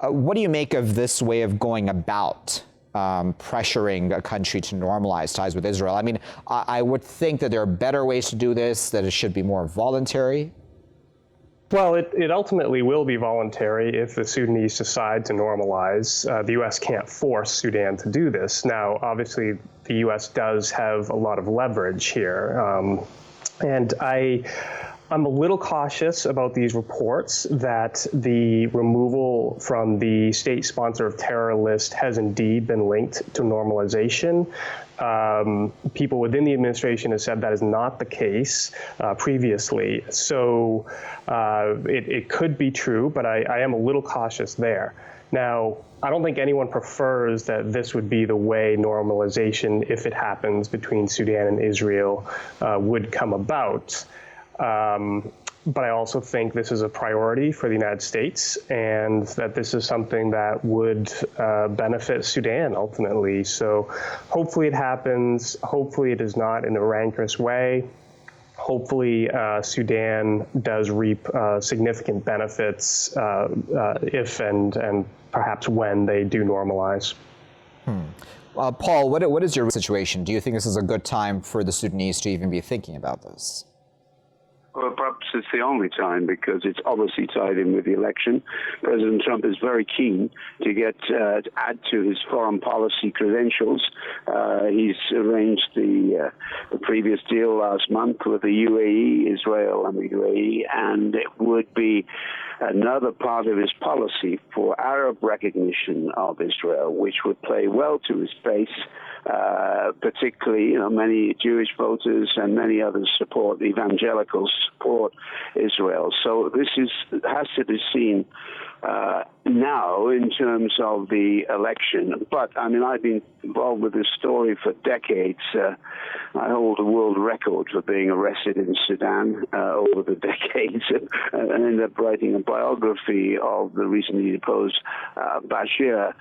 What do you make of this way of going about pressuring a country to normalize ties with Israel? I mean, I would think that there are better ways to do this, that it should be more voluntary. Well, it ultimately will be voluntary if the Sudanese decide to normalize. The U.S. can't force Sudan to do this. Now, obviously, the U.S. does have a lot of leverage here. And I'm a little cautious about these reports that the removal from the state sponsor of terror list has indeed been linked to normalization. People within the administration have said that is not the case previously. So it could be true, but I am a little cautious there. Now, I don't think anyone prefers that this would be the way normalization, if it happens between Sudan and Israel, would come about. But I also think this is a priority for the United States and that this is something that would benefit Sudan ultimately. So hopefully it happens. Hopefully it is not in a rancorous way. Hopefully Sudan does reap significant benefits if and perhaps when they do normalize. Paul, what is your situation? Do you think this is a good time for the Sudanese to even be thinking about this? Well, perhaps it's the only time because it's obviously tied in with the election. President Trump is very keen to add to his foreign policy credentials. He's arranged the previous deal last month with the UAE, Israel and the UAE, and it would be another part of his policy for Arab recognition of Israel, which would play well to his base. Particularly, many Jewish voters and many others evangelicals support Israel. So this has to be seen now in terms of the election. But, I mean, I've been involved with this story for decades. I hold a world record for being arrested in Sudan over the decades and ended up writing a biography of the recently deposed Bashir.